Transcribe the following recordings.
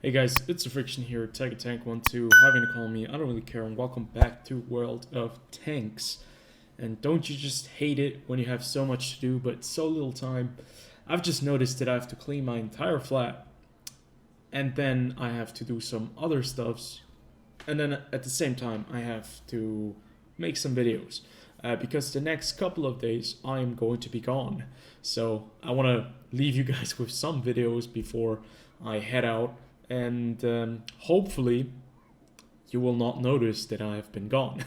Hey guys, it's TheFrXion here, Tank12, having to call me, I don't really care, and welcome back to World of Tanks. And don't you just hate it when you have so much to do but so little time? I've just noticed that I have to clean my entire flat, and then I have to do some other stuffs, and then at the same time I have to make some videos. Because the next couple of days I am going to be gone. So I want to leave you guys with some videos before I head out. And hopefully you will not notice that I have been gone.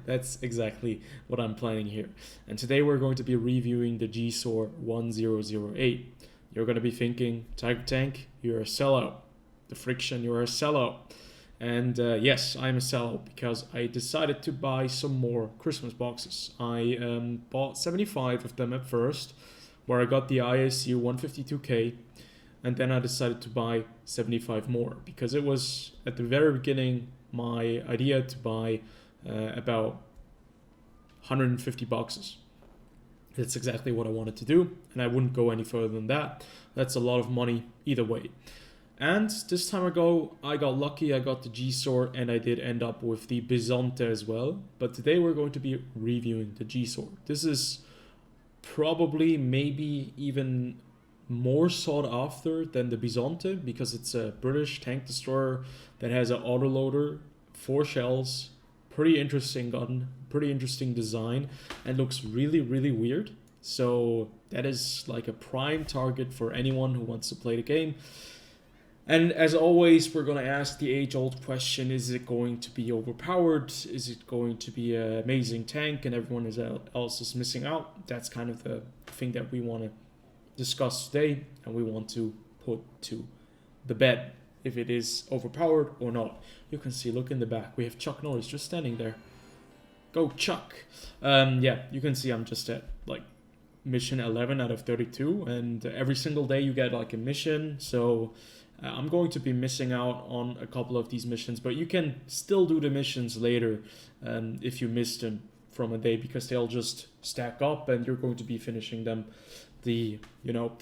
That's exactly what I'm planning here. And today we're going to be reviewing the Gsor 1008. You're going to be thinking, Tiger Tank, you're a sellout. TheFrXion, you're a sellout. And yes, I'm a sellout because I decided to buy some more Christmas boxes. I bought 75 of them at first, where I got the ISU 152K. And then I decided to buy 75 more because it was at the very beginning my idea to buy about 150 boxes. That's exactly what I wanted to do, and I wouldn't go any further than that. That's a lot of money either way. And this time ago, I got lucky, I got the Gsor, and I did end up with the Bisonte as well. But today we're going to be reviewing the Gsor. This is probably maybe even more sought after than the Bisonte because it's a British tank destroyer that has an autoloader, 4 shells, pretty interesting gun, pretty interesting design, and looks really, really weird. So that is like a prime target for anyone who wants to play the game. And as always, we're going to ask the age-old question, is it going to be overpowered? Is it going to be an amazing tank and everyone else is missing out? That's kind of the thing that we want to discuss today, and we want to put to the bed if it is overpowered or not. You can see, look in the back, we have Chuck Norris just standing there. Go Chuck. Yeah, you can see I'm just at like mission 11 out of 32, and every single day you get like a mission, so I'm going to be missing out on a couple of these missions, but you can still do the missions later if you missed them from a day, because they'll just stack up and you're going to be finishing them the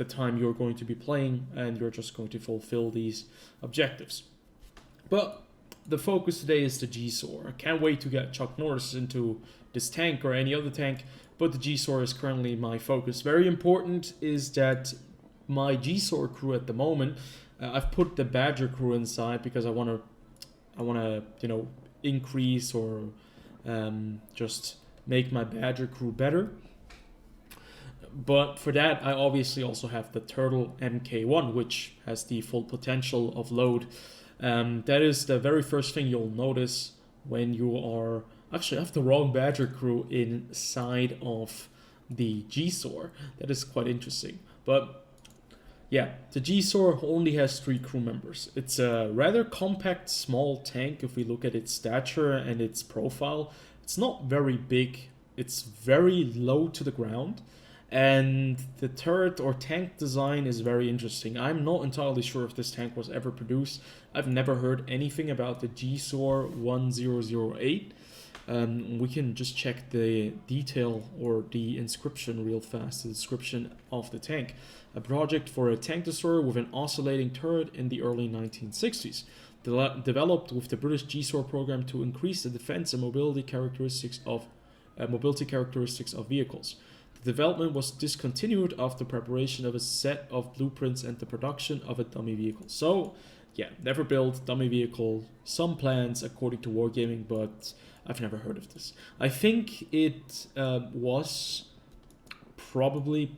time you're going to be playing, and you're just going to fulfill these objectives. But the focus today is the Gsor. I can't wait to get Chuck Norris into this tank or any other tank, but the Gsor is currently my focus. Very important is that my Gsor crew at the moment, I've put the Badger crew inside because I want to increase or just make my Badger crew better. But for that, I obviously also have the Turtle MK1, which has the full potential of load. That is the very first thing you'll notice when you are... Actually, I have the wrong Badger crew inside of the Gsor. That is quite interesting. But yeah, the Gsor only has 3 crew members. It's a rather compact, small tank if we look at its stature and its profile. It's not very big. It's very low to the ground. And the turret or tank design is very interesting. I'm not entirely sure if this tank was ever produced. I've never heard anything about the Gsor 1008. We can just check the detail or the inscription real fast, the description of the tank. A project for a tank destroyer with an oscillating turret in the early 1960s. Developed with the British Gsor program to increase the defense and mobility characteristics of vehicles. The development was discontinued after preparation of a set of blueprints and the production of a dummy vehicle. So, yeah, never built dummy vehicle. Some plans according to Wargaming, but I've never heard of this. I think it was probably...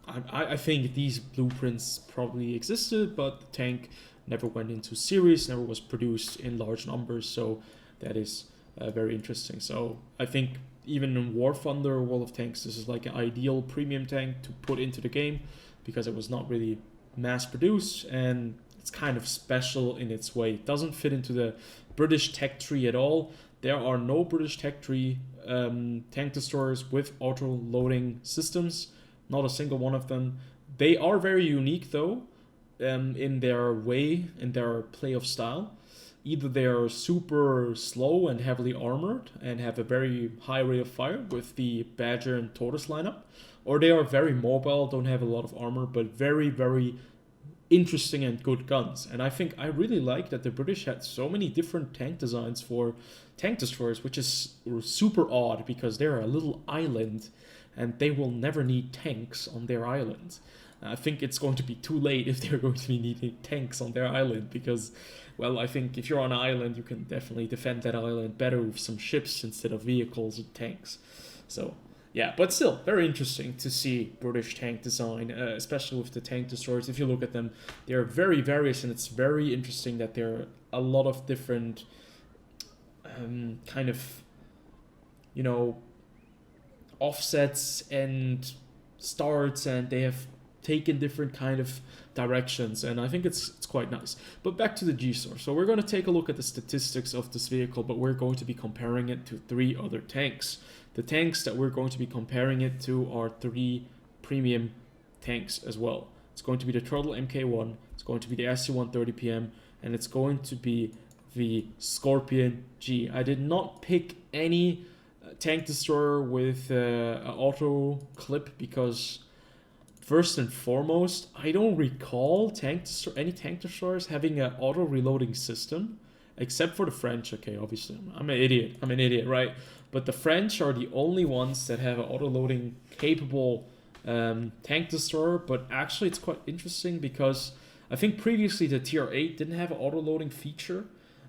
I think these blueprints probably existed, but the tank never went into series, never was produced in large numbers, so that is very interesting. So I think even in War Thunder or World of Tanks, this is like an ideal premium tank to put into the game because it was not really mass produced and it's kind of special in its way. It doesn't fit into the British tech tree at all. There are no British tech tree tank destroyers with auto-loading systems. Not a single one of them. They are very unique though in their way, in their play of style. Either they are super slow and heavily armored and have a very high rate of fire with the Badger and Tortoise lineup, or they are very mobile, don't have a lot of armor, but very, very interesting and good guns. And I think I really like that the British had so many different tank designs for tank destroyers, which is super odd because they're a little island and they will never need tanks on their island. I think it's going to be too late if they're going to be needing tanks on their island because, well, I think if you're on an island, you can definitely defend that island better with some ships instead of vehicles and tanks. So, yeah, but still, very interesting to see British tank design, especially with the tank destroyers. If you look at them, they're very various, and it's very interesting that there are a lot of different kind of, you know, offsets and starts, and they have taken different kind of directions, and I think it's quite nice. But back to the Gsor. So we're going to take a look at the statistics of this vehicle, but we're going to be comparing it to 3 other tanks. The tanks that we're going to be comparing it to are 3 premium tanks as well. It's going to be the Turtle Mk1, it's going to be the SU-130PM, and it's going to be the Scorpion G. I did not pick any tank destroyer with an auto clip because first and foremost, I don't recall any tank destroyers having an auto reloading system, except for the French. Okay, obviously, I'm an idiot, right? But the French are the only ones that have an auto loading capable tank destroyer. But actually, it's quite interesting because I think previously the Tier 8 didn't have an auto loading feature.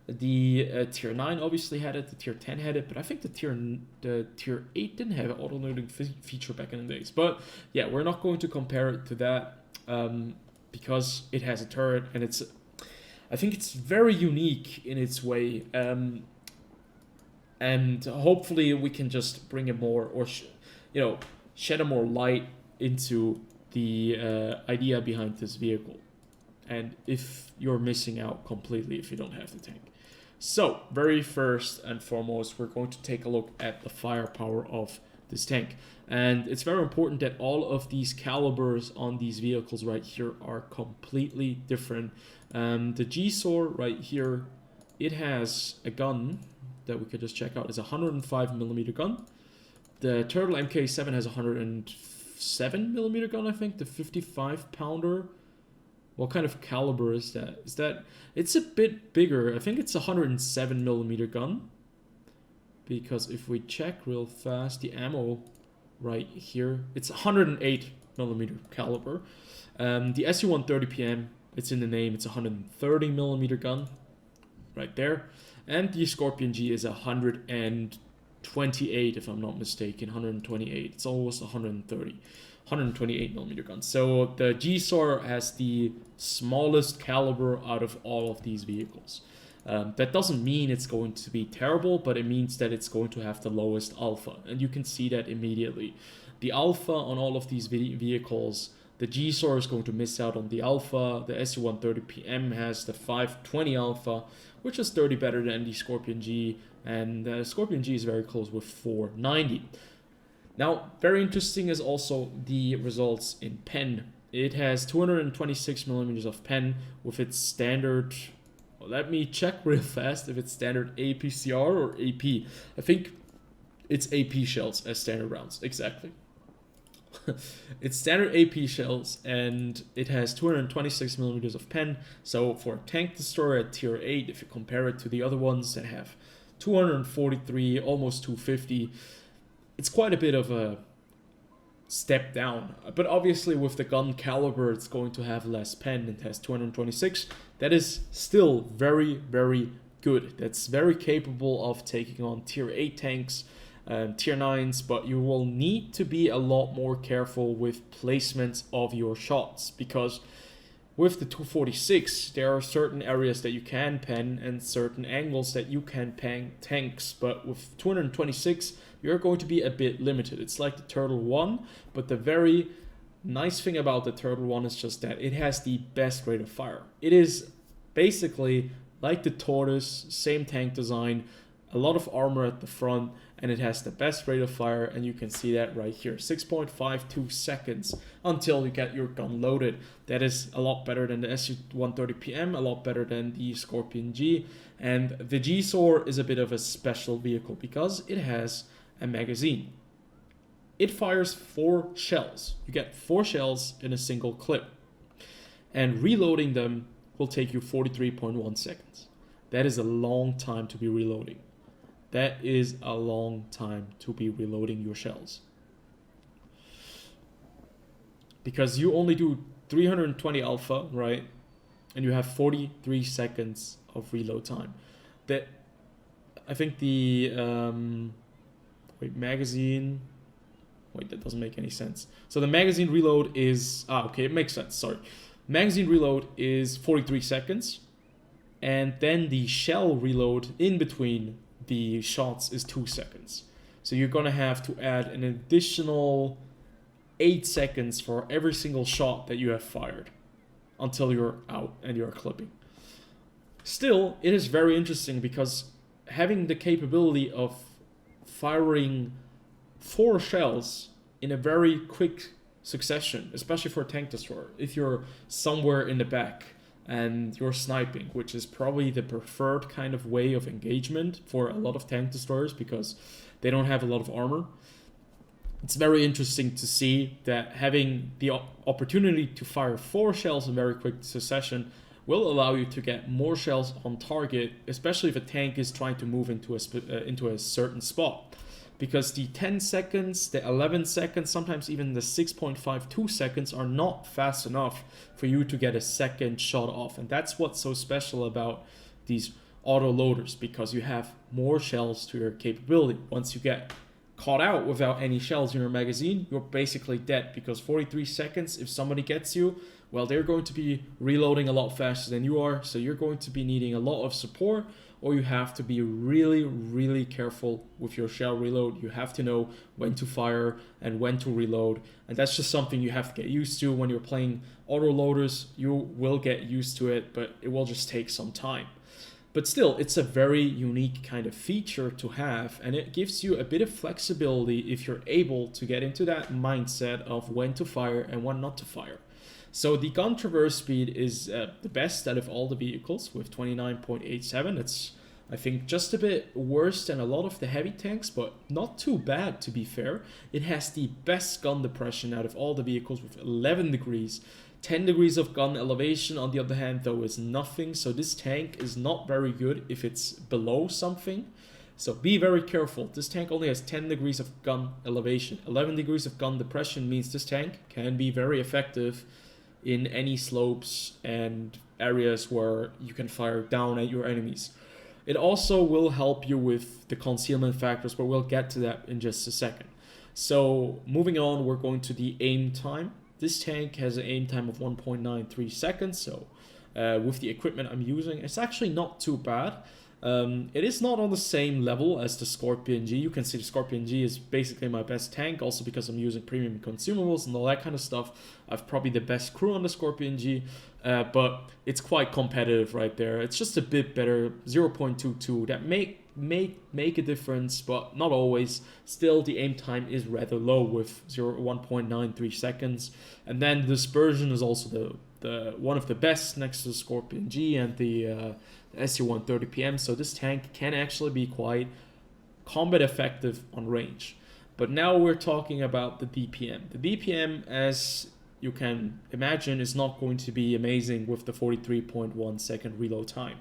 The Tier 9 obviously had it, the Tier 10 had it, but I think the Tier 8 didn't have an auto-loading feature back in the days. But yeah, we're not going to compare it to that because it has a turret, and I think it's very unique in its way. And hopefully we can just bring a more, or shed a more light into the idea behind this vehicle. And if you're missing out completely if you don't have the tank. So, very first and foremost, we're going to take a look at the firepower of this tank. And it's very important that all of these calibers on these vehicles right here are completely different. The Gsor right here, it has a gun that we could just check out. It's a 105mm gun. The Turtle Mk7 has a 107mm gun, I think. The 55-pounder. What kind of caliber is that? It's a bit bigger. I think it's a 107mm gun. Because if we check real fast, the ammo right here, it's 108mm caliber. The SU-130PM, it's in the name, it's a 130mm gun. Right there. And the Scorpion G is 128, if I'm not mistaken. 128. It's almost 130. 128mm gun. So the Gsor has the smallest caliber out of all of these vehicles. That doesn't mean it's going to be terrible, but it means that it's going to have the lowest alpha. And you can see that immediately. The alpha on all of these vehicles, the Gsor is going to miss out on the alpha. The SU-130PM has the 520 alpha, which is 30 better than the Scorpion G. And the Scorpion G is very close with 490. Now, very interesting is also the results in pen. It has 226mm of pen with its standard. Well, let me check real fast if it's standard APCR or AP. I think it's AP shells as standard rounds, exactly. It's standard AP shells, and it has 226mm of pen. So for a tank destroyer at Tier 8, if you compare it to the other ones that have 243, almost 250, it's quite a bit of a step down. But obviously with the gun caliber, it's going to have less pen. It has 226. That is still very, very good. That's very capable of taking on Tier 8 tanks, Tier 9s, but you will need to be a lot more careful with placements of your shots, because with the 246, there are certain areas that you can pen and certain angles that you can pen tanks, but with 226, you're going to be a bit limited. It's like the Turtle 1, but the very nice thing about the Turtle 1 is just that it has the best rate of fire. It is basically like the Tortoise, same tank design, a lot of armor at the front, and it has the best rate of fire, and you can see that right here, 6.52 seconds until you get your gun loaded. That is a lot better than the SU-130PM, a lot better than the Scorpion G, and the Gsor is a bit of a special vehicle because it has a magazine. It fires 4 shells. You get 4 shells in a single clip. and reloading them will take you 43.1 seconds. That is a long time to be reloading. That is a long time to be reloading your shells. Because you only do 320 alpha, right? And you have 43 seconds of reload time. That, I think the magazine. Wait, that doesn't make any sense. So the magazine reload is okay, it makes sense. Sorry, magazine reload is 43 seconds, and then the shell reload in between the shots is 2 seconds. So you're gonna have to add an additional 8 seconds for every single shot that you have fired until you're out and you're clipping. Still, it is very interesting because having the capability of firing 4 shells in a very quick succession, especially for a tank destroyer, if you're somewhere in the back and you're sniping, which is probably the preferred kind of way of engagement for a lot of tank destroyers because they don't have a lot of armor. It's very interesting to see that having the opportunity to fire 4 shells in very quick succession will allow you to get more shells on target, especially if a tank is trying to move into a certain spot. Because the 10 seconds, the 11 seconds, sometimes even the 6.52 seconds are not fast enough for you to get a second shot off. And that's what's so special about these auto loaders, because you have more shells to your capability. Once you get caught out without any shells in your magazine, you're basically dead, because 43 seconds, if somebody gets you, well, they're going to be reloading a lot faster than you are, so you're going to be needing a lot of support, or you have to be really, really careful with your shell reload. You have to know when to fire and when to reload, and that's just something you have to get used to. When you're playing auto loaders, you will get used to it, but it will just take some time. But still, it's a very unique kind of feature to have, and it gives you a bit of flexibility if you're able to get into that mindset of when to fire and when not to fire. So the gun traverse speed is the best out of all the vehicles with 29.87. It's, I think, just a bit worse than a lot of the heavy tanks, but not too bad, to be fair. It has the best gun depression out of all the vehicles with 11 degrees. 10 degrees of gun elevation, on the other hand, though, is nothing. So this tank is not very good if it's below something. So be very careful. This tank only has 10 degrees of gun elevation. 11 degrees of gun depression means this tank can be very effective in any slopes and areas where you can fire down at your enemies. It also will help you with the concealment factors, but we'll get to that in just a second. So moving on, we're going to the aim time. This tank has an aim time of 1.93 seconds, so with the equipment I'm using, it's actually not too bad. It is not on the same level as the Scorpion G. You can see the Scorpion G is basically my best tank, also because I'm using premium consumables and all that kind of stuff. I've probably the best crew on the Scorpion G, but it's quite competitive right there. It's just a bit better, 0.22. That may make a difference, but not always. Still, the aim time is rather low with 1.93 seconds. And then the dispersion is also the one of the best next to the Scorpion G and the SU-130 PM. So this tank can actually be quite combat effective on range. But now we're talking about the DPM. The DPM, as you can imagine, is not going to be amazing with the 43.1 second reload time.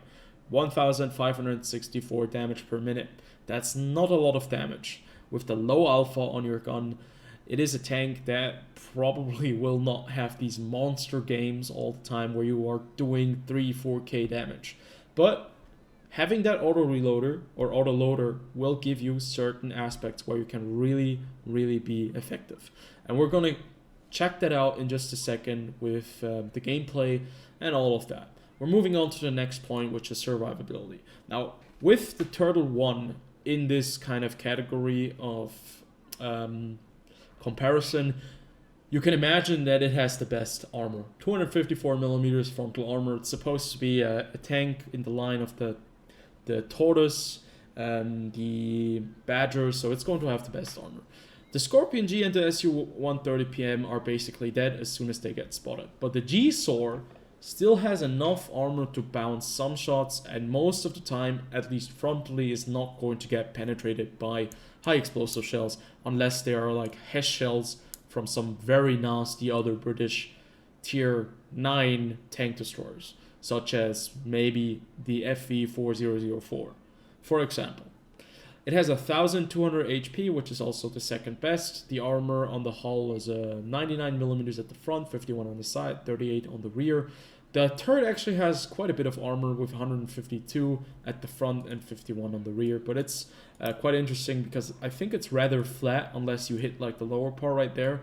1,564 damage per minute. That's not a lot of damage. With the low alpha on your gun, it is a tank that probably will not have these monster games all the time where you are doing 3-4k damage. But having that auto reloader or auto loader will give you certain aspects where you can really, really be effective. And we're going to check that out in just a second with the gameplay and all of that. We're moving on to the next point, which is survivability. Now, with the Turtle 1 in this kind of category of comparison, you can imagine that it has the best armor. 254mm frontal armor. It's supposed to be a tank in the line of the Tortoise and the Badger, so it's going to have the best armor. The Scorpion G and the SU-130 PM are basically dead as soon as they get spotted. But the Gsor still has enough armor to bounce some shots, and most of the time, at least frontally, is not going to get penetrated by high explosive shells unless they are like HESH shells from some very nasty other British tier 9 tank destroyers, such as maybe the FV4004, for example. It has 1200 HP, which is also the second best. The armor on the hull is 99 millimeters at the front, 51 on the side, 38 on the rear. The turret actually has quite a bit of armor with 152 at the front and 51 on the rear, but it's quite interesting because I think it's rather flat unless you hit like the lower part right there.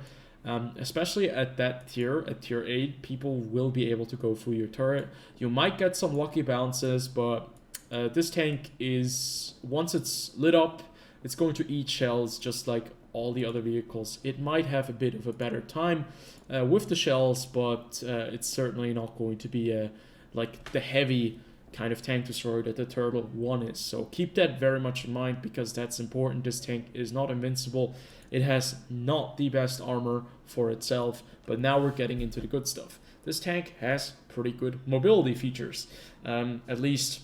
Especially at that tier, at tier 8, people will be able to go through your turret. You might get some lucky bounces, but this tank is, once it's lit up, it's going to eat shells just like all the other vehicles. It might have a bit of a better time with the shells, but it's certainly not going to be like the heavy kind of tank destroyer that the Turtle 1 is. So keep that very much in mind because that's important. This tank is not invincible. It has not the best armor for itself, but now we're getting into the good stuff. This tank has pretty good mobility features, at least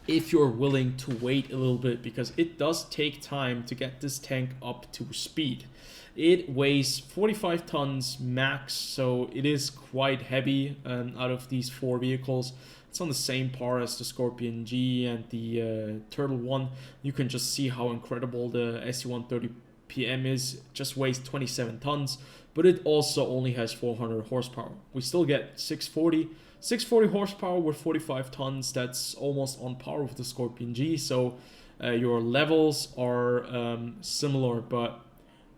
if you're willing to wait a little bit, because it does take time to get this tank up to speed. It weighs 45 tons max, so it is quite heavy out of these 4 vehicles. It's on the same par as the Scorpion G and the Turtle 1. You can just see how incredible the SU-130 PM is. It just weighs 27 tons, but it also only has 400 horsepower. We still get 640 horsepower with 45 tons. That's almost on par with the Scorpion G, so your levels are similar, but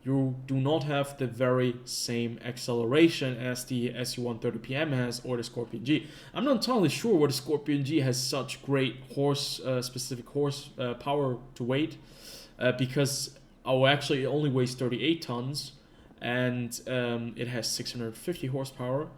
you do not have the very same acceleration as the SU-130 PM has or the Scorpion G. I'm not entirely sure why the Scorpion G has such great specific horsepower to weight, because actually it only weighs 38 tons and it has 650 horsepower.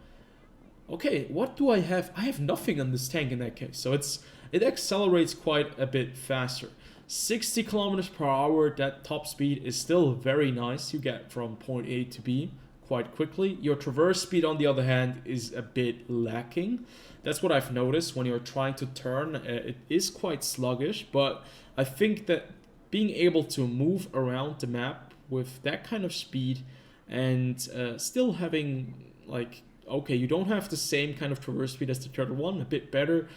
Okay, what do I have? I have nothing on this tank in that case. So it accelerates quite a bit faster. 60 kilometers per hour, that top speed is still very nice. You get from point A to B quite quickly. Your traverse speed, on the other hand, is a bit lacking. That's what I've noticed when you're trying to turn. It is quite sluggish, but I think that being able to move around the map with that kind of speed and still having, like, okay, you don't have the same kind of traverse speed as the Turtle 1, a bit better.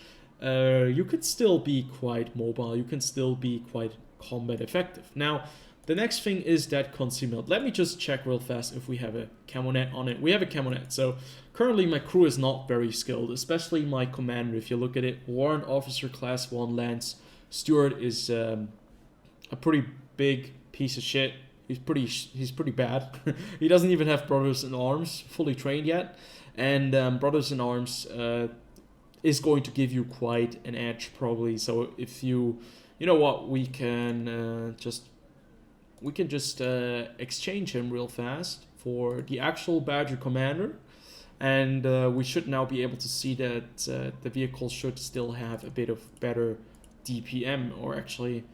You could still be quite mobile. You can still be quite combat effective. Now, the next thing is that concealment. Let me just check real fast if we have a camo net on it. We have a camo net. So currently my crew is not very skilled, especially my commander. If you look at it, Warrant Officer Class 1 Lance Stewart is a pretty big piece of shit. He's pretty bad. He doesn't even have Brothers in Arms fully trained yet. And Brothers in Arms is going to give you quite an edge probably. So if you know what, we can just exchange him real fast for the actual Badger Commander, and we should now be able to see that the vehicle should still have a bit of better DPM, or actually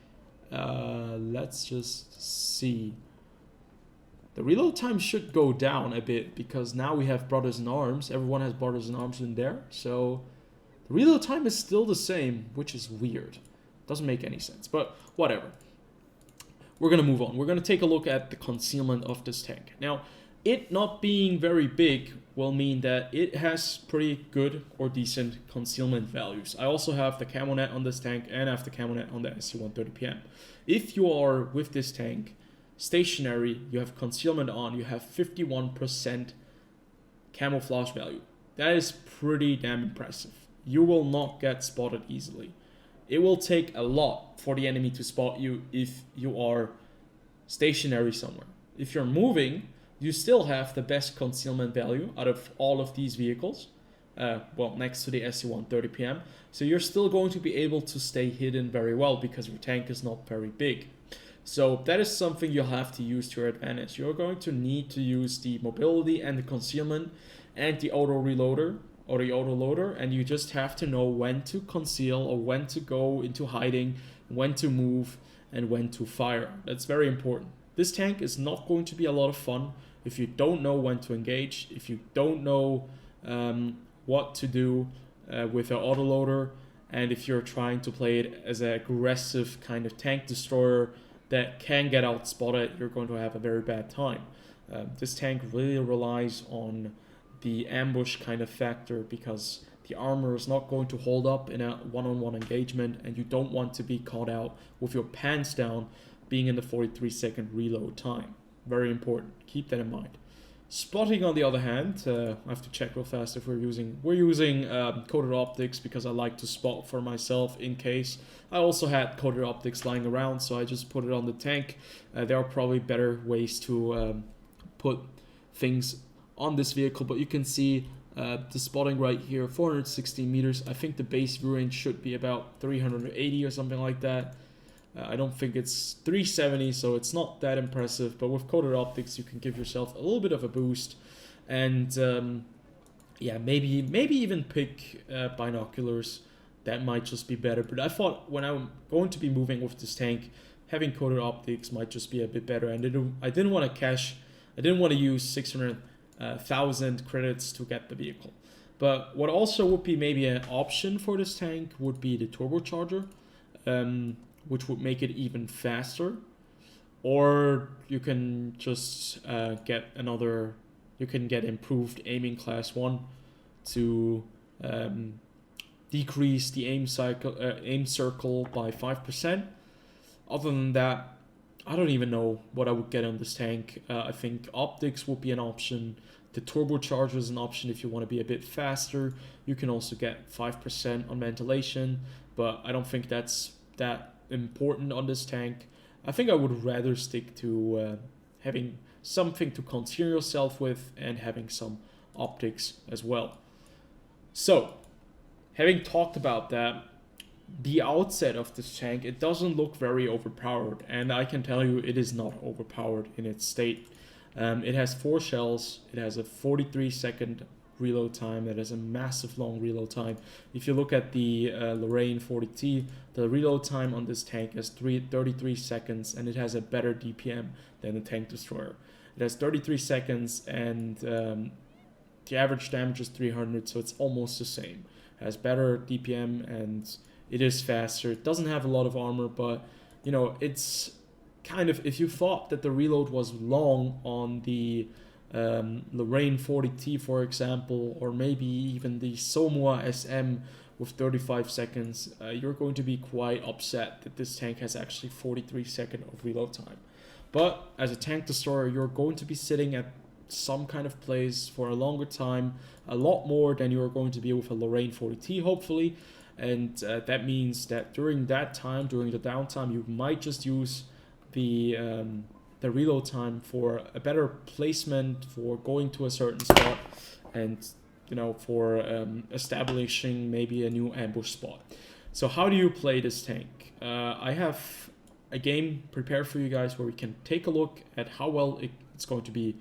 let's just see. The reload time should go down a bit because now we have Brothers in Arms. Everyone has Brothers in Arms in there, so the reload time is still the same, which is weird. Doesn't make any sense, but whatever. We're going to move on. We're going to take a look at the concealment of this tank. Now, it not being very big will mean that it has pretty good or decent concealment values. I also have the camo net on this tank and I have the camo net on the SU-130 PM. If you are with this tank stationary, you have concealment on, you have 51% camouflage value. That is pretty damn impressive. You will not get spotted easily. It will take a lot for the enemy to spot you if you are stationary somewhere. If you're moving, you still have the best concealment value out of all of these vehicles. Well, next to the SU-130 PM. So you're still going to be able to stay hidden very well because your tank is not very big. So that is something you'll have to use to your advantage. You're going to need to use the mobility and the concealment and the auto reloader or the autoloader, and you just have to know when to conceal or when to go into hiding, when to move, and when to fire. That's very important. This tank is not going to be a lot of fun if you don't know when to engage, if you don't know what to do with an autoloader, and if you're trying to play it as an aggressive kind of tank destroyer that can get out spotted, you're going to have a very bad time. This tank really relies on the ambush kind of factor, because the armor is not going to hold up in a one-on-one engagement, and you don't want to be caught out with your pants down being in the 43-second reload time. Very important. Keep that in mind. Spotting, on the other hand, I have to check real fast if we're using coated optics, because I like to spot for myself in case. I also had coated optics lying around, so I just put it on the tank. There are probably better ways to put things on this vehicle, but you can see the spotting right here, 416 meters. I think the base view range should be about 380 or something like that. I don't think it's 370, so it's not that impressive, but with coated optics you can give yourself a little bit of a boost. And yeah, maybe even pick binoculars. That might just be better. But I thought when I'm going to be moving with this tank, having coated optics might just be a bit better. And I didn't want to use 600,000 credits to get the vehicle. But what also would be maybe an option for this tank would be the turbocharger, which would make it even faster. Or you can just get improved aiming class 1 to decrease the aim circle by 5%. Other than that, I don't even know what I would get on this tank. I think optics would be an option. The turbocharger is an option if you want to be a bit faster. You can also get 5% on ventilation, but I don't think that's that important on this tank. I think I would rather stick to having something to conceal yourself with and having some optics as well. So, having talked about that, the outset of this tank, it doesn't look very overpowered, and I can tell you it is not overpowered in its state. It has 4 shells, it has a 43-second reload time, that is a massive long reload time. If you look at the Lorraine 40T, the reload time on this tank is 33 seconds, and it has a better DPM than the Tank Destroyer. It has 33 seconds, and the average damage is 300, so it's almost the same. It has better DPM, and it is faster. It doesn't have a lot of armor, but you know, it's kind of, if you thought that the reload was long on the Lorraine 40T, for example, or maybe even the Somoa SM with 35 seconds, you're going to be quite upset that this tank has actually 43 seconds of reload time. But as a Tank Destroyer, you're going to be sitting at some kind of place for a longer time, a lot more than you're going to be with a Lorraine 40T, hopefully. And that means that during that time, during the downtime, you might just use the reload time for a better placement, for going to a certain spot, and you know, for establishing maybe a new ambush spot. So how do you play this tank? I have a game prepared for you guys where we can take a look at how well it's going to be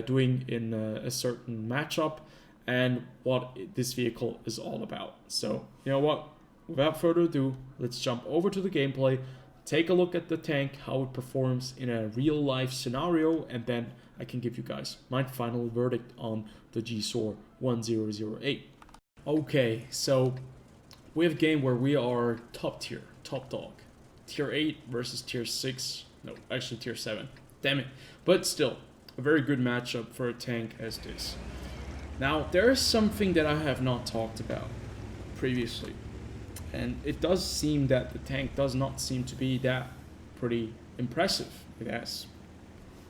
doing in a certain matchup and what this vehicle is all about. So you know what, without further ado, let's jump over to the gameplay. Take a look at the tank, how it performs in a real life scenario, and then I can give you guys my final verdict on the Gsor 1008. Okay, so we have a game where we are top tier, top dog. Tier 8 versus tier 6, no, actually tier 7, damn it. But still, a very good matchup for a tank as this. Now, there is something that I have not talked about previously. And it does seem that the tank does not seem to be that pretty impressive. It has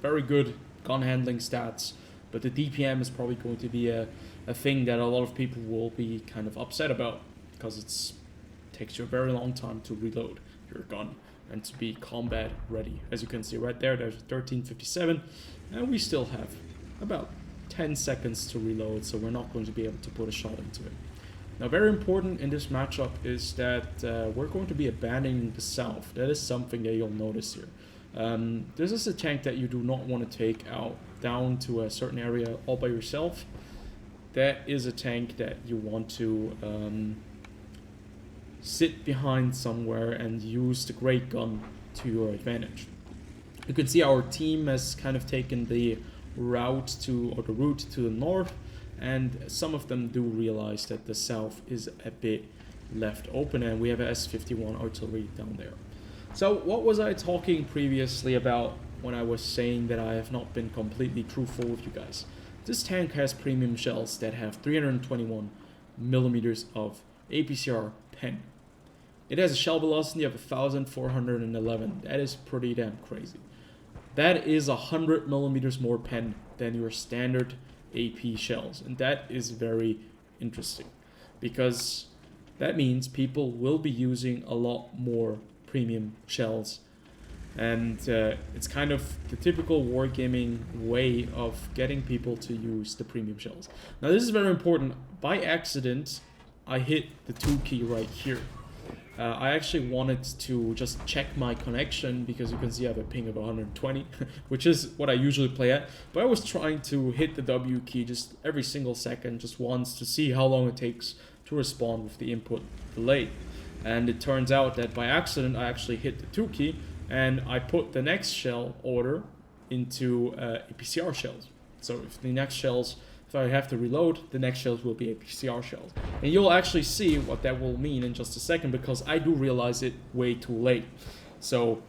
very good gun handling stats, but the DPM is probably going to be a thing that a lot of people will be kind of upset about, because it takes you a very long time to reload your gun and to be combat ready. As you can see right there, there's 1357, and we still have about 10 seconds to reload, so we're not going to be able to put a shot into it. Now, very important in this matchup is that we're going to be abandoning the south. That is something that you'll notice here. This is a tank that you do not want to take out down to a certain area all by yourself. That is a tank that you want to sit behind somewhere and use the great gun to your advantage. You can see our team has kind of taken the route to the north, and some of them do realize that the south is a bit left open, and we have a S51 artillery down there. So what was I talking previously about when I was saying that I have not been completely truthful with you guys? This tank has premium shells that have 321 millimeters of APCR pen. It has a shell velocity of 1,411. That is pretty damn crazy. That is 100 millimeters more pen than your standard AP shells, and that is very interesting because that means people will be using a lot more premium shells, and it's kind of the typical wargaming way of getting people to use the premium shells. Now this is very important. By accident, I hit the 2 key right here. I actually wanted to just check my connection because you can see I have a ping of 120, which is what I usually play at. But I was trying to hit the W key just every single second, just once, to see how long it takes to respond with the input delay. And it turns out that by accident I actually hit the 2 key and I put the next shell order into APCR shells. So if the next shells, if I have to reload, the next shells will be APCR shells. And you'll actually see what that will mean in just a second because I do realize it way too late. So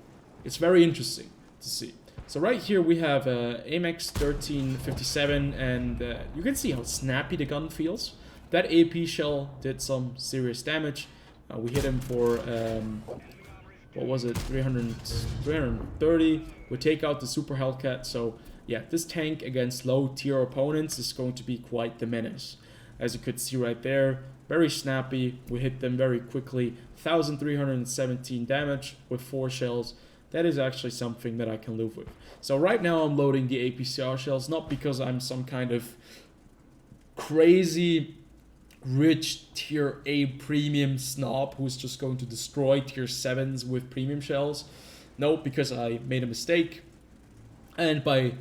it's very interesting to see. So right here we have Amex 1357 and you can see how snappy the gun feels. That AP shell did some serious damage. We hit him for, what was it, 330. We take out the Super Hellcat, so yeah, this tank against low tier opponents is going to be quite the menace. As you could see right there, very snappy, we hit them very quickly, 1,317 damage with 4 shells. That is actually something that I can live with. So right now I'm loading the APCR shells, not because I'm some kind of crazy rich tier A premium snob who's just going to destroy tier 7s with premium shells. No, because I made a mistake. And by,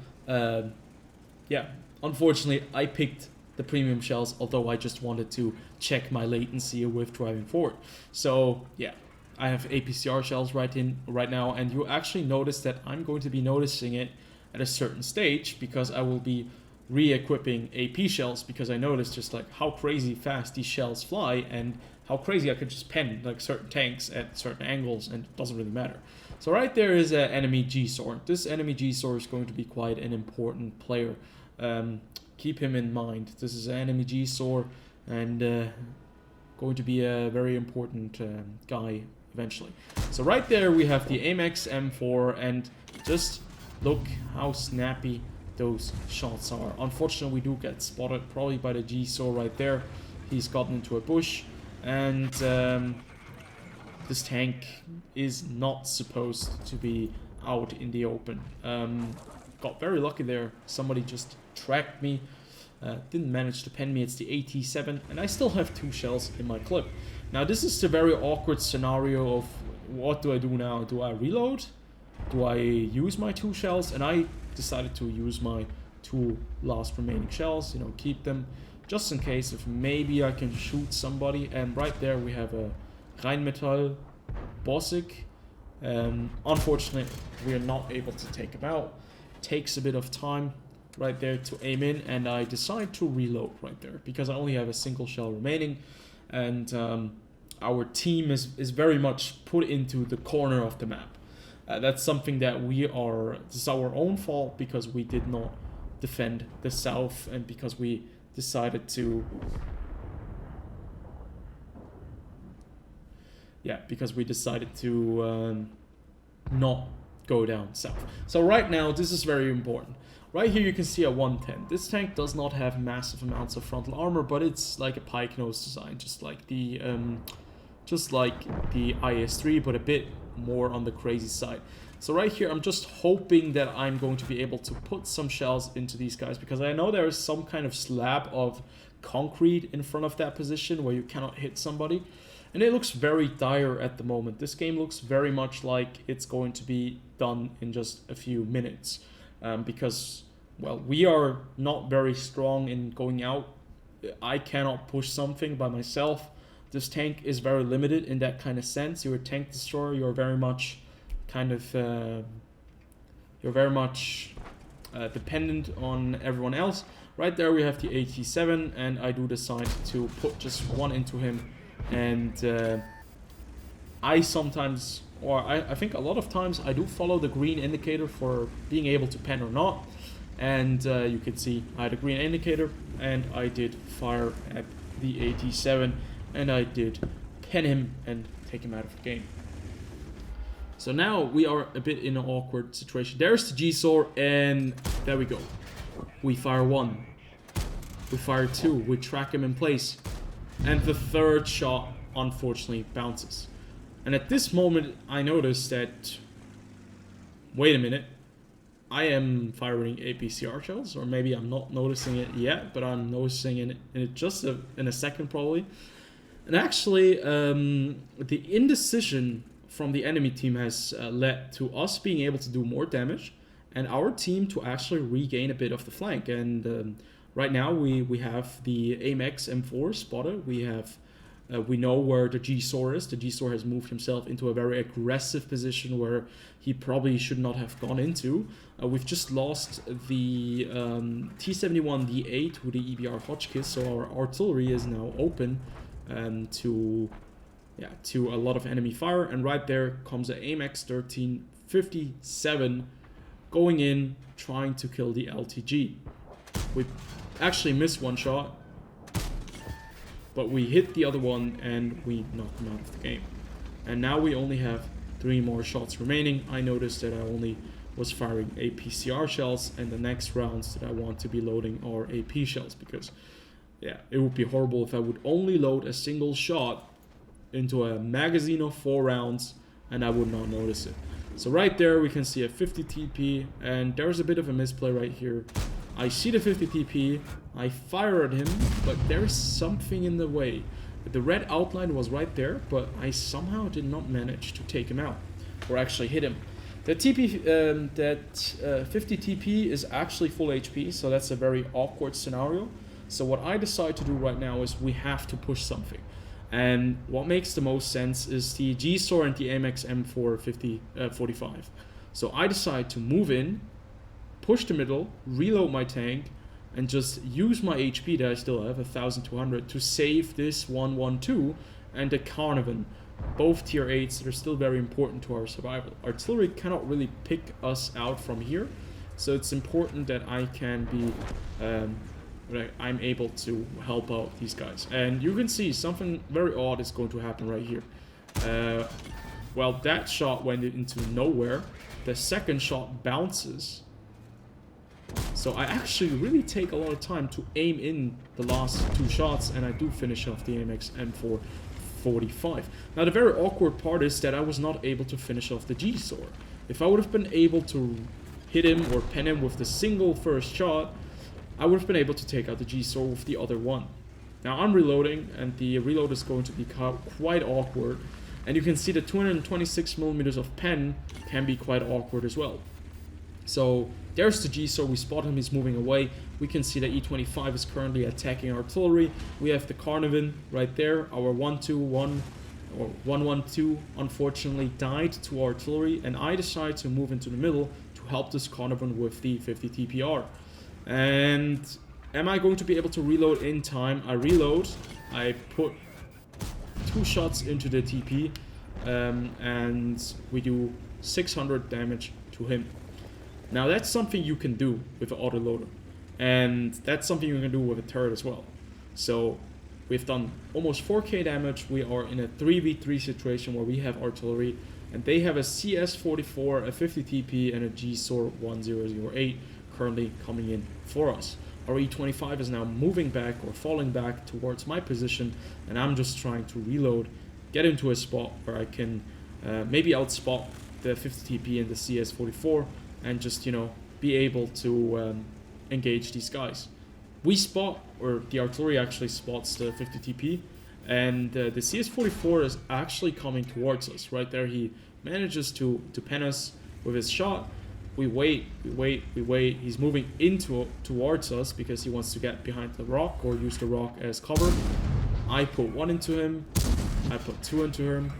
unfortunately, I picked the premium shells, although I just wanted to check my latency with driving forward. So, yeah, I have APCR shells right now, and you actually notice that I'm going to be noticing it at a certain stage because I will be re-equipping AP shells because I noticed just like how crazy fast these shells fly and how crazy I could just pen like certain tanks at certain angles, and it doesn't really matter. So right there is an enemy Gsor. This enemy Gsor is going to be quite an important player. Keep him in mind. This is an enemy Gsor and going to be a very important guy eventually. So right there we have the Amex M4, and just look how snappy those shots are. Unfortunately, we do get spotted probably by the Gsor right there. He's gotten into a bush, and this tank is not supposed to be out in the open. Got very lucky there. Somebody just tracked me. Didn't manage to pen me. It's the AT7, and I still have 2 shells in my clip. Now this is the very awkward scenario of what do I do now? Do I reload? Do I use my 2 shells? And I decided to use my 2 last remaining shells, keep them just in case if maybe I can shoot somebody. And right there we have a Rheinmetall Bossig. Unfortunately, we are not able to take him out. Takes a bit of time right there to aim in, and I decide to reload right there because I only have a single shell remaining, and our team is very much put into the corner of the map. That's something that this is our own fault because we did not defend the south and because we decided to not go down south. So right now this is very important. Right here you can see a 110. This tank does not have massive amounts of frontal armor, but it's like a pike nose design, just like the IS-3, but a bit more on the crazy side. So right here I'm just hoping that I'm going to be able to put some shells into these guys because I know there is some kind of slab of concrete in front of that position where you cannot hit somebody, and it looks very dire at the moment. This game looks very much like it's going to be done in just a few minutes because, well, we are not very strong in going out. I cannot push something by myself. This tank is very limited in that kind of sense. You're a tank destroyer. You're very much dependent on everyone else. Right there we have the AT7, and I do decide to put just one into him. And I sometimes, or I think a lot of times, I do follow the green indicator for being able to pen or not. And you can see I had a green indicator, and I did fire at the AT7, and I did pin him and take him out of the game. So now we are a bit in an awkward situation. There's the Gsor, and there we go. We fire 1. We fire 2. We track him in place. And the third shot, unfortunately, bounces. And at this moment, I noticed that... Wait a minute. I am firing Apcr Shells, or maybe I'm not noticing it yet, but I'm noticing it in just in a second probably. And actually, the indecision from the enemy team has led to us being able to do more damage, and our team to actually regain a bit of the flank. And right now we have the Amex M4 spotted. We know where the Gsor is. The Gsor has moved himself into a very aggressive position where he probably should not have gone into. We've just lost the T-71D8 to the EBR Hotchkiss, so our artillery is now open to a lot of enemy fire. And right there comes an Amex 1357 going in, trying to kill the LTG. We actually missed one shot, but we hit the other one and we knocked him out of the game. And now we only have 3 more shots remaining. I noticed that I only was firing APCR shells, and the next rounds that I want to be loading are AP shells, because yeah, it would be horrible if I would only load a single shot into a magazine of 4 rounds and I would not notice it. So right there we can see a 50 TP, and there's a bit of a misplay right here. I see the 50 TP, I fire at him, but there's something in the way. The red outline was right there, but I somehow did not manage to take him out, or actually hit him. The TP, 50 TP is actually full HP, so that's a very awkward scenario. So what I decide to do right now is we have to push something. And what makes the most sense is the Gsor and the Amex M4 45. So I decide to move in, push the middle, reload my tank, and just use my HP that I still have, 1200, to save this 112 and the Carnivan. Both tier 8s that are still very important to our survival. Artillery cannot really pick us out from here, so it's important that I can be, I'm able to help out these guys. And you can see something very odd is going to happen right here. Well, that shot went into nowhere. The second shot bounces. So I actually really take a lot of time to aim in the last 2 shots, and I do finish off the Amex M4 45. Now the very awkward part is that I was not able to finish off the Gsor. If I would have been able to hit him or pen him with the single first shot, I would have been able to take out the Gsor with the other one. Now I'm reloading, and the reload is going to be quite awkward, and you can see the 226 millimeters of pen can be quite awkward as well. So there's the Gsor, we spot him, he's moving away. We can see that E25 is currently attacking artillery. We have the Carnivan right there. Our 121 or 112 unfortunately died to artillery, and I decide to move into the middle to help this Carnivan with the 50 TPR. And am I going to be able to reload in time? I reload, I put 2 shots into the TP, and we do 600 damage to him. Now that's something you can do with an autoloader, and that's something you can do with a turret as well. So we've done almost 4k damage. We are in a 3v3 situation where we have artillery, and they have a CS44, a 50 TP, and a Gsor 1008 currently coming in for us. Our E25 is now moving back or falling back towards my position, and I'm just trying to reload, get into a spot where I can maybe outspot the 50 TP and the CS44, and just, be able to engage these guys. We spot, or the artillery actually spots the 50 TP, and the CS44 is actually coming towards us. Right there, he manages to pen us with his shot. We wait. He's moving towards us because he wants to get behind the rock or use the rock as cover. I put 1 into him, I put 2 into him,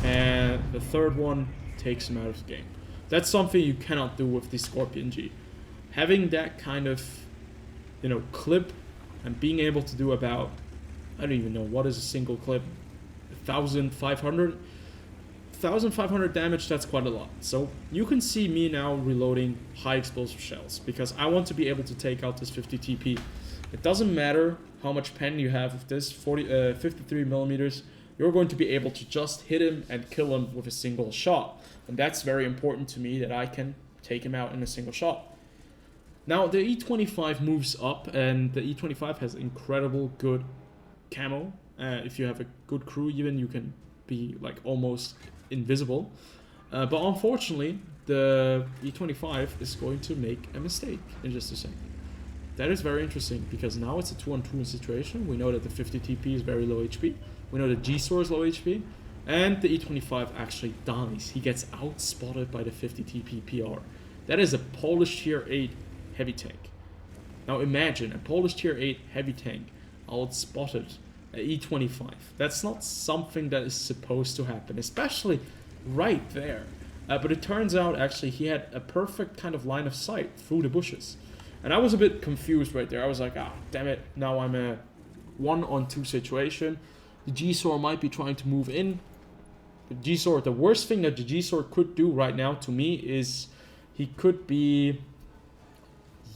and the third one takes him out of the game. That's something you cannot do with the Scorpion G. Having that kind of, clip, and being able to do about, I don't even know, what is a single clip, 1,500? 1,500 damage, that's quite a lot. So you can see me now reloading high explosive shells because I want to be able to take out this 50 TP. It doesn't matter how much pen you have with this 53 millimeters. You're going to be able to just hit him and kill him with a single shot. And that's very important to me, that I can take him out in a single shot. Now the E25 moves up, and the E25 has incredible good camo. If you have a good crew, even, you can be like almost invisible. But unfortunately, the E25 is going to make a mistake in just a second. That is very interesting, because now it's a 2-on-2 situation. We know that the 50 TP is very low HP. We know that Gsor is low HP. And the E25 actually dies. He gets outspotted by the 50 TP PR. That is a Polish tier 8 heavy tank. Now imagine a Polish tier 8 heavy tank outspotted a E25. That's not something that is supposed to happen, especially right there. But it turns out actually he had a perfect kind of line of sight through the bushes. And I was a bit confused right there. I was like, ah, damn it, now I'm a 1-on-2 situation. The Gsor might be trying to move in. The worst thing that the Gsor could do right now to me is he could be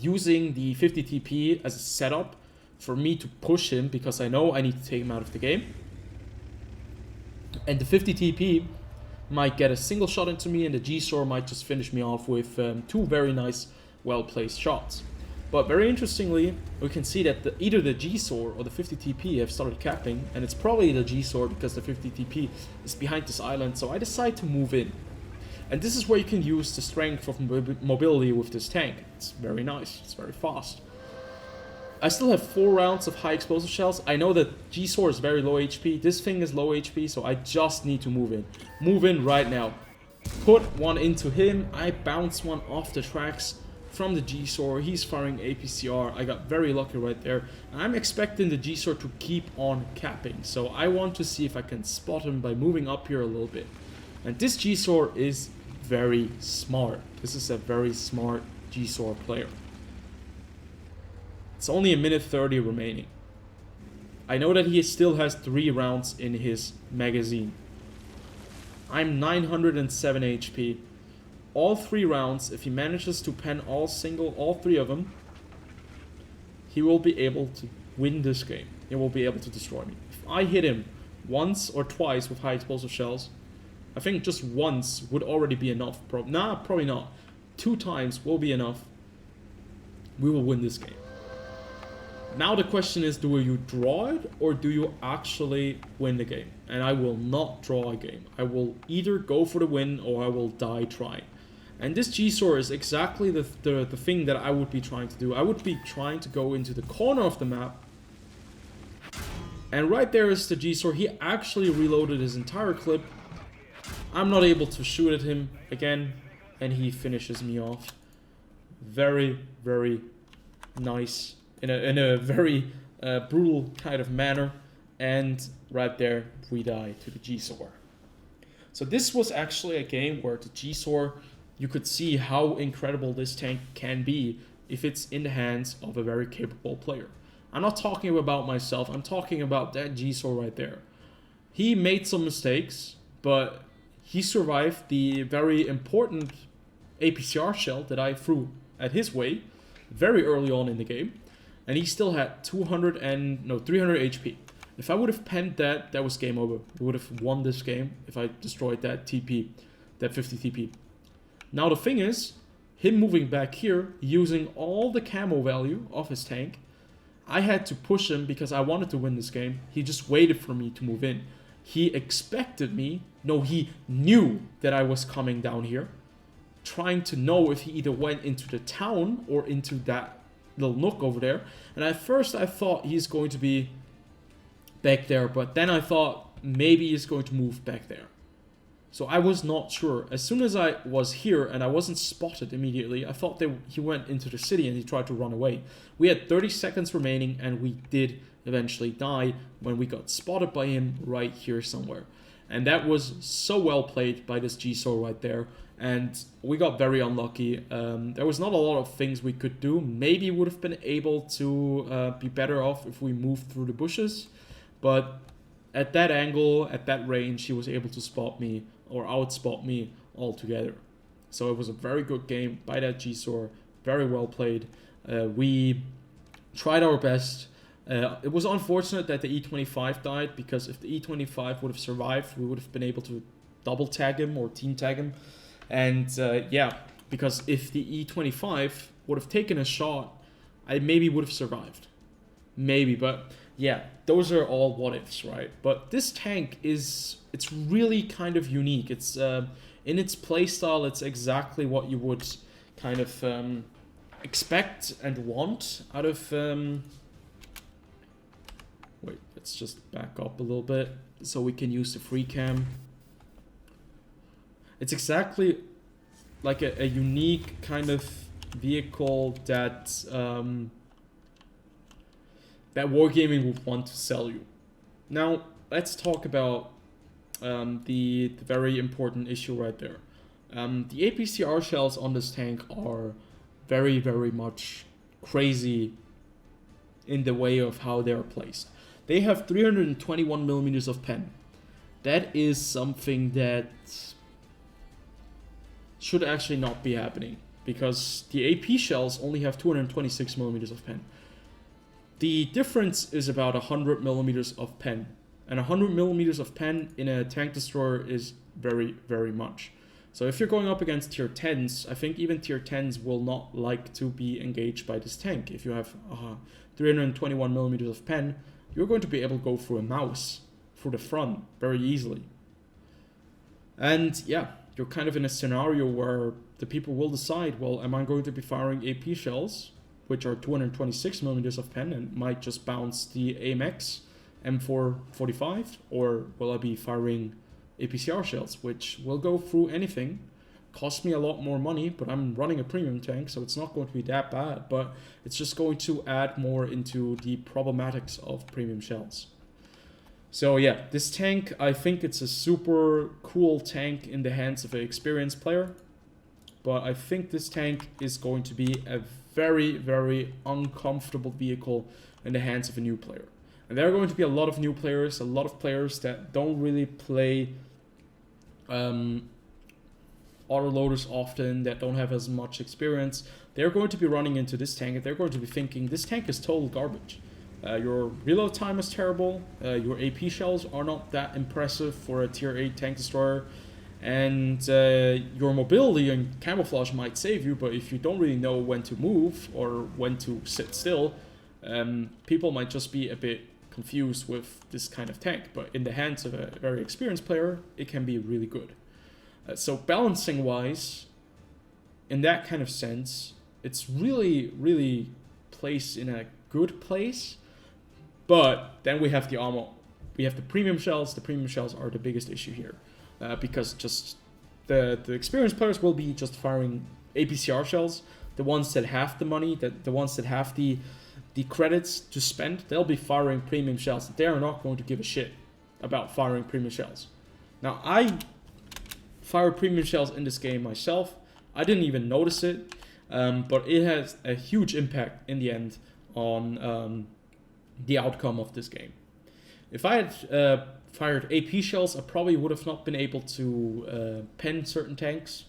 using the 50 TP as a setup for me to push him, because I know I need to take him out of the game. And the 50 TP might get a single shot into me, and the Gsor might just finish me off with 2 very nice, well-placed shots. But very interestingly, we can see that either the Gsor or the 50 TP have started capping, and it's probably the Gsor because the 50 TP is behind this island, so I decide to move in. And this is where you can use the strength of mobility with this tank. It's very nice, it's very fast. I still have 4 rounds of high explosive shells. I know that Gsor is very low HP, this thing is low HP, so I just need to move in. Move in right now. Put one into him, I bounce one off the tracks from the Gsor. He's firing APCR. I got very lucky right there. I'm expecting the Gsor to keep on capping, so I want to see if I can spot him by moving up here a little bit. And this Gsor is very smart. This is a very smart Gsor player. It's only a minute 30 remaining. I know that he still has 3 rounds in his magazine. I'm 907 HP. All 3 rounds, if he manages to pen all 3 of them, he will be able to win this game. He will be able to destroy me. If I hit him once or twice with high explosive shells, I think just once would already be enough. Probably not. 2 times will be enough. We will win this game. Now the question is, do you draw it or do you actually win the game? And I will not draw a game. I will either go for the win or I will die trying. And this Gsor is exactly the thing that I would be trying to do. I would be trying to go into the corner of the map. And right there is the Gsor. He actually reloaded his entire clip. I'm not able to shoot at him again. And he finishes me off. Very, very nice. In a very brutal kind of manner. And right there, we die to the Gsor. So this was actually a game where the Gsor, you could see how incredible this tank can be if it's in the hands of a very capable player. I'm not talking about myself, I'm talking about that Gsor right there. He made some mistakes, but he survived the very important APCR shell that I threw at his way very early on in the game. And he still had 300 HP. If I would have penned that, that was game over. We would have won this game if I destroyed that TP, that 50 TP. Now the thing is, him moving back here, using all the camo value of his tank, I had to push him because I wanted to win this game. He just waited for me to move in. He expected me, he knew that I was coming down here, trying to know if he either went into the town or into that little nook over there. And at first I thought he's going to be back there, but then I thought maybe he's going to move back there. So I was not sure. As soon as I was here and I wasn't spotted immediately, I thought he went into the city and he tried to run away. We had 30 seconds remaining and we did eventually die when we got spotted by him right here somewhere. And that was so well played by this Gsor right there. And we got very unlucky. There was not a lot of things we could do. Maybe would have been able to be better off if we moved through the bushes. But at that angle, at that range, he was able to spot me or outspot me altogether. So it was a very good game by that Gsor, very well played. We tried our best. It was unfortunate that the E25 died, because if the E25 would have survived, we would have been able to double tag him or team tag him. And yeah, because if the E25 would have taken a shot, I maybe would have survived. Maybe, but yeah, those are all what ifs, right? But this tank it's really kind of unique. It's in its playstyle, it's exactly what you would kind of expect and want out of wait, let's just back up a little bit so we can use the free cam. It's exactly like a unique kind of vehicle that that Wargaming would want to sell you. Now, let's talk about the very important issue right there. The Apcr shells on this tank are very, very much crazy in the way of how they are placed. They have 321 millimeters of pen. That is something that should actually not be happening, because the AP shells only have 226 millimeters of pen. The difference is about 100 millimeters of pen, and 100 millimeters of pen in a tank destroyer is very, very much. So if you're going up against tier 10s, I think even tier 10s will not like to be engaged by this tank. If you have 321 millimeters of pen, you're going to be able to go through a mouse, through the front, very easily. And yeah, you're kind of in a scenario where the people will decide, well, am I going to be firing AP shells, which are 226 millimeters of pen and might just bounce the Amex M445, or will I be firing APCR shells, which will go through anything, cost me a lot more money, but I'm running a premium tank, so it's not going to be that bad, but it's just going to add more into the problematics of premium shells. So yeah, this tank, I think it's a super cool tank in the hands of an experienced player, but I think this tank is going to be a very, very uncomfortable vehicle in the hands of a new player. And there are going to be a lot of new players, a lot of players that don't really play autoloaders often, that don't have as much experience. They're going to be running into this tank and they're going to be thinking, this tank is total garbage. Your reload time is terrible, your AP shells are not that impressive for a tier 8 tank destroyer, and your mobility and camouflage might save you, but if you don't really know when to move or when to sit still, people might just be a bit confused with this kind of tank. But in the hands of a very experienced player, it can be really good. So balancing wise, in that kind of sense, it's really, really placed in a good place. But then we have the ammo. We have the premium shells. The premium shells are the biggest issue here. Because just the experienced players will be just firing APCR shells. The ones that have the money, the ones that have the credits to spend, they'll be firing premium shells. They are not going to give a shit about firing premium shells. Now, I fired premium shells in this game myself. I didn't even notice it, but it has a huge impact in the end on the outcome of this game. If I had fired AP shells, I probably would have not been able to pen certain tanks.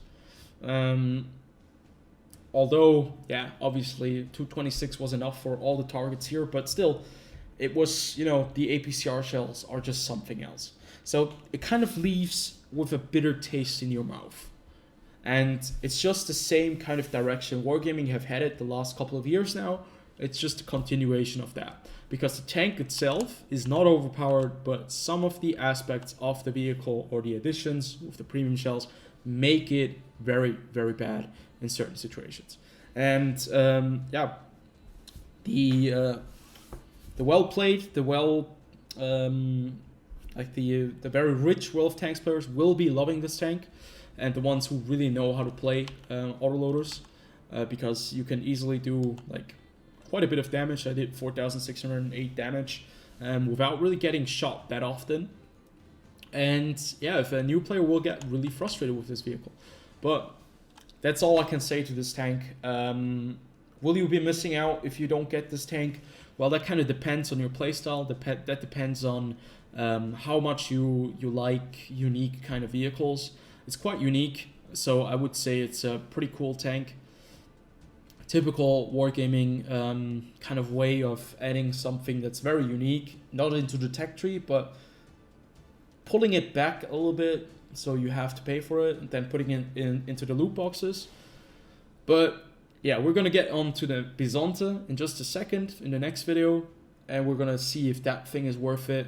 Although, yeah, obviously 226 was enough for all the targets here, but still, it was, you know, the APCR shells are just something else. So it kind of leaves with a bitter taste in your mouth. And it's just the same kind of direction Wargaming have headed the last couple of years now. It's just a continuation of that. Because the tank itself is not overpowered, but some of the aspects of the vehicle or the additions with the premium shells make it very, very bad in certain situations. And yeah, the well played, the very rich World of Tanks players will be loving this tank, and the ones who really know how to play autoloaders, because you can easily do like quite a bit of damage. I did 4,608 damage without really getting shot that often. And yeah, if a new player will get really frustrated with this vehicle. But that's all I can say to this tank. Will you be missing out if you don't get this tank? Well, that kind of depends on your playstyle. That depends on how much you like unique kind of vehicles. It's quite unique, so I would say it's a pretty cool tank. Typical wargaming kind of way of adding something that's very unique, not into the tech tree, but pulling it back a little bit, so you have to pay for it, and then putting it into the loot boxes. But yeah, we're gonna get on to the Bisonte in just a second in the next video, and we're gonna see if that thing is worth it,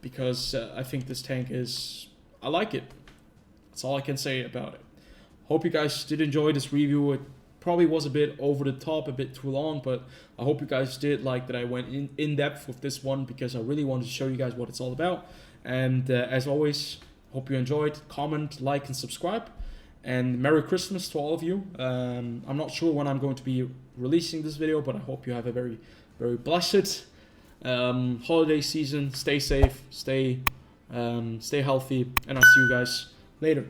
because I think this tank is, I like it. That's all I can say about it. Hope you guys did enjoy this review. It probably was a bit over the top, a bit too long, but I hope you guys did like that I went in depth with this one, because I really wanted to show you guys what it's all about. And as always, hope you enjoyed. Comment, like, and subscribe. And Merry Christmas to all of you. I'm not sure when I'm going to be releasing this video, but I hope you have a very, very blessed holiday season. Stay safe, stay healthy, and I'll see you guys later.